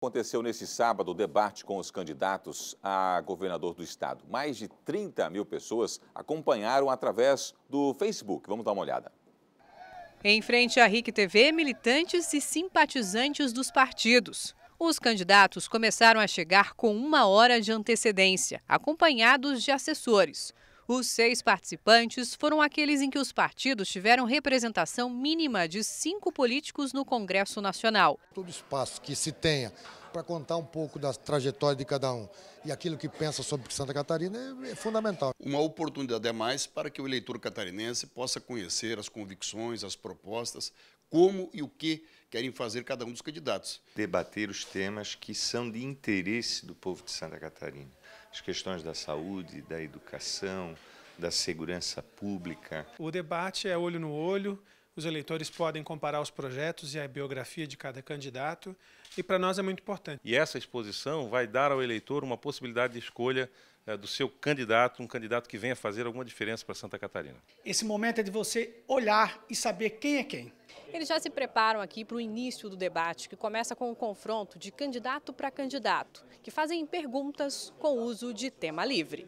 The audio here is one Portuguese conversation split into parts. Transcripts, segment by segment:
Aconteceu nesse sábado o debate com os candidatos a governador do estado. Mais de 30 mil pessoas acompanharam através do Facebook. Vamos dar uma olhada. Em frente à RIC TV, militantes e simpatizantes dos partidos. Os candidatos começaram a chegar com 1 hora de antecedência, acompanhados de assessores. Os 6 participantes foram aqueles em que os partidos tiveram representação mínima de 5 políticos no Congresso Nacional. Todo espaço que se tenha para contar um pouco da trajetória de cada um e aquilo que pensa sobre Santa Catarina é fundamental. Uma oportunidade a mais para que o eleitor catarinense possa conhecer as convicções, as propostas, como e o que querem fazer cada um dos candidatos. Debater os temas que são de interesse do povo de Santa Catarina. As questões da saúde, da educação, da segurança pública. O debate é olho no olho, os eleitores podem comparar os projetos e a biografia de cada candidato, e para nós é muito importante. E essa exposição vai dar ao eleitor uma possibilidade de escolha do seu candidato, um candidato que venha fazer alguma diferença para Santa Catarina. Esse momento é de você olhar e saber quem é quem. Eles já se preparam aqui para o início do debate, que começa com um confronto de candidato para candidato, que fazem perguntas com uso de tema livre.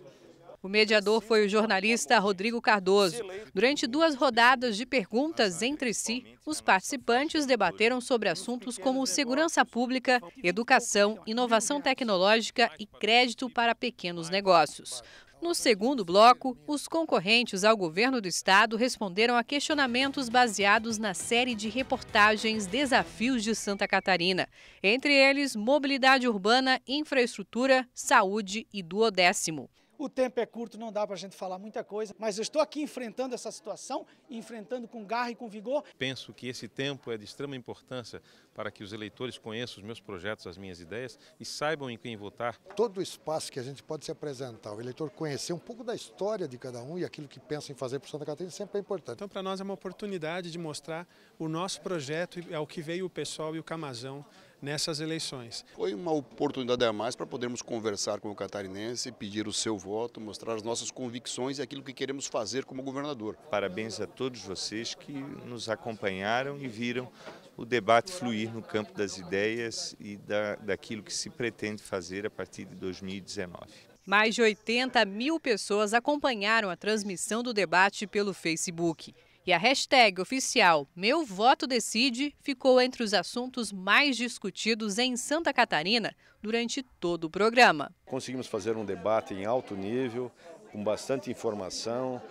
O mediador foi o jornalista Rodrigo Cardoso. Durante 2 rodadas de perguntas entre si, os participantes debateram sobre assuntos como segurança pública, educação, inovação tecnológica e crédito para pequenos negócios. No segundo bloco, os concorrentes ao governo do estado responderam a questionamentos baseados na série de reportagens Desafios de Santa Catarina. Entre eles, mobilidade urbana, infraestrutura, saúde e duodécimo. O tempo é curto, não dá para a gente falar muita coisa, mas eu estou aqui enfrentando essa situação, enfrentando com garra e com vigor. Penso que esse tempo é de extrema importância para que os eleitores conheçam os meus projetos, as minhas ideias e saibam em quem votar. Todo o espaço que a gente pode se apresentar, o eleitor conhecer um pouco da história de cada um e aquilo que pensa em fazer para Santa Catarina sempre é importante. Então, para nós é uma oportunidade de mostrar o nosso projeto e ao que veio o pessoal e o Camazão nessas eleições. Foi uma oportunidade a mais para podermos conversar com o catarinense, pedir o seu voto, mostrar as nossas convicções e aquilo que queremos fazer como governador. Parabéns a todos vocês que nos acompanharam e viram o debate fluir no campo das ideias e daquilo que se pretende fazer a partir de 2019. Mais de 80 mil pessoas acompanharam a transmissão do debate pelo Facebook. E a hashtag oficial Meu Voto Decide ficou entre os assuntos mais discutidos em Santa Catarina durante todo o programa. Conseguimos fazer um debate em alto nível, com bastante informação,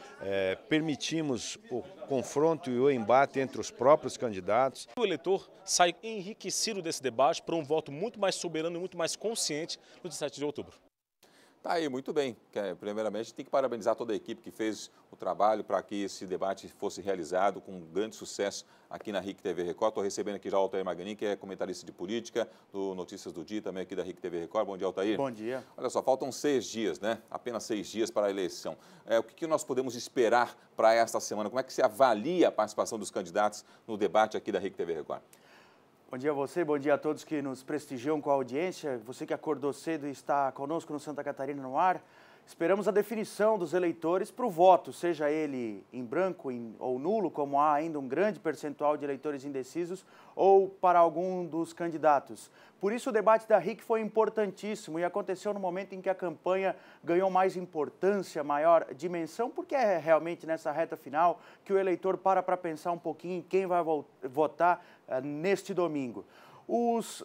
permitimos o confronto e o embate entre os próprios candidatos. O eleitor sai enriquecido desse debate para um voto muito mais soberano e muito mais consciente no 17 de outubro. Tá aí, muito bem. Primeiramente, tem que parabenizar toda a equipe que fez o trabalho para que esse debate fosse realizado com grande sucesso aqui na RIC TV Record. Estou recebendo aqui já o Altair Maganin, que é comentarista de política do Notícias do Dia, também aqui da RIC TV Record. Bom dia, Altair. Bom dia. Olha só, faltam 6 dias, né? Apenas 6 dias para a eleição. O que nós podemos esperar para esta semana? Como é que se avalia a participação dos candidatos no debate aqui da RIC TV Record? Bom dia a você, bom dia a todos que nos prestigiam com a audiência, você que acordou cedo e está conosco no Santa Catarina no ar. Esperamos a definição dos eleitores para o voto, seja ele em branco ou nulo, como há ainda um grande percentual de eleitores indecisos, ou para algum dos candidatos. Por isso o debate da RIC foi importantíssimo e aconteceu no momento em que a campanha ganhou mais importância, maior dimensão, porque é realmente nessa reta final que o eleitor para pensar um pouquinho em quem vai votar neste domingo. Os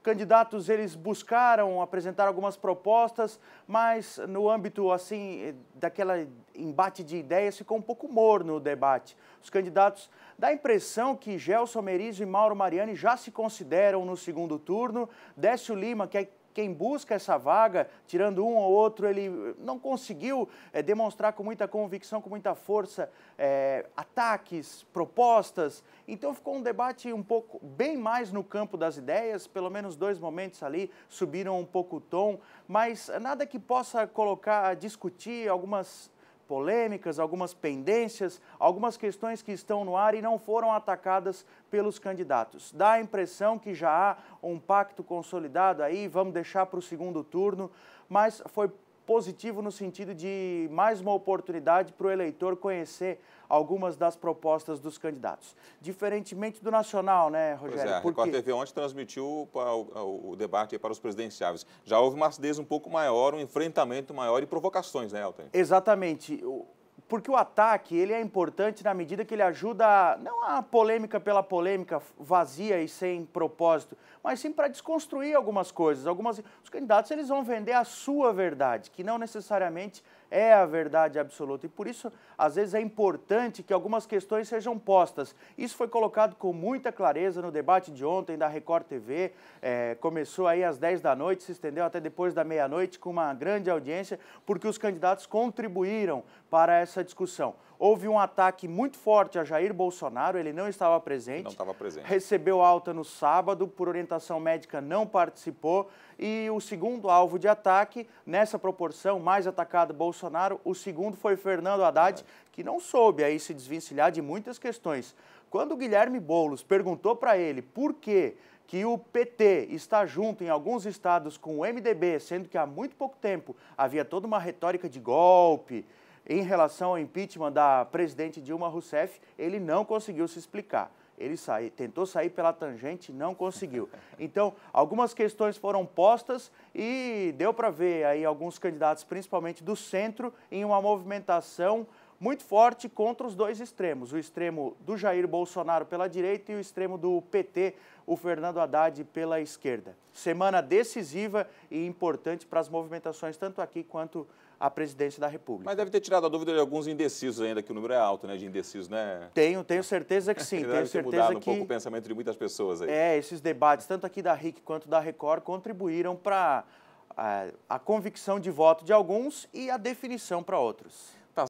candidatos, eles buscaram apresentar algumas propostas, mas no âmbito, assim, daquela embate de ideias, ficou um pouco morno o debate. Os candidatos, dá a impressão que Gelson Merizio e Mauro Mariani já se consideram no segundo turno. Décio Lima, que é quem busca essa vaga, tirando um ou outro, ele não conseguiu demonstrar com muita convicção, com muita força, ataques, propostas. Então ficou um debate um pouco, bem mais no campo das ideias, pelo menos 2 momentos ali subiram um pouco o tom, mas nada que possa discutir algumas polêmicas, algumas pendências, algumas questões que estão no ar e não foram atacadas pelos candidatos. Dá a impressão que já há um pacto consolidado aí, vamos deixar para o segundo turno, mas foi positivo no sentido de mais uma oportunidade para o eleitor conhecer algumas das propostas dos candidatos. Diferentemente do nacional, né, Rogério? Pois é, a Record TV ontem transmitiu o debate para os presidenciáveis. Já houve uma acidez um pouco maior, um enfrentamento maior e provocações, né, Elton? Exatamente. Porque o ataque ele é importante na medida que ele ajuda, não a polêmica pela polêmica vazia e sem propósito, mas sim para desconstruir algumas coisas. Os candidatos eles vão vender a sua verdade, que não necessariamente é a verdade absoluta. E por isso, às vezes, é importante que algumas questões sejam postas. Isso foi colocado com muita clareza no debate de ontem da Record TV. Começou aí às 10 da noite, se estendeu até depois da meia-noite, com uma grande audiência, porque os candidatos contribuíram para essa discussão. Houve um ataque muito forte a Jair Bolsonaro, ele não estava presente. Não estava presente. Recebeu alta no sábado, por orientação médica não participou. E o segundo alvo de ataque, nessa proporção, mais atacado Bolsonaro, o segundo foi Fernando Haddad, que não soube aí se desvencilhar de muitas questões. Quando o Guilherme Boulos perguntou para ele por que o PT está junto em alguns estados com o MDB, sendo que há muito pouco tempo havia toda uma retórica de golpe em relação ao impeachment da presidente Dilma Rousseff, ele não conseguiu se explicar. Ele tentou sair pela tangente, não conseguiu. Então, algumas questões foram postas e deu para ver aí alguns candidatos, principalmente do centro, em uma movimentação muito forte contra os dois extremos. O extremo do Jair Bolsonaro pela direita e o extremo do PT, o Fernando Haddad, pela esquerda. Semana decisiva e importante para as movimentações, tanto aqui quanto a presidência da República. Mas deve ter tirado a dúvida de alguns indecisos ainda, que o número é alto, né, de indecisos, né? Tenho certeza que sim. Tenho certeza que um pouco o pensamento de muitas pessoas aí. Esses debates, tanto aqui da RIC quanto da Record, contribuíram para a convicção de voto de alguns e a definição para outros.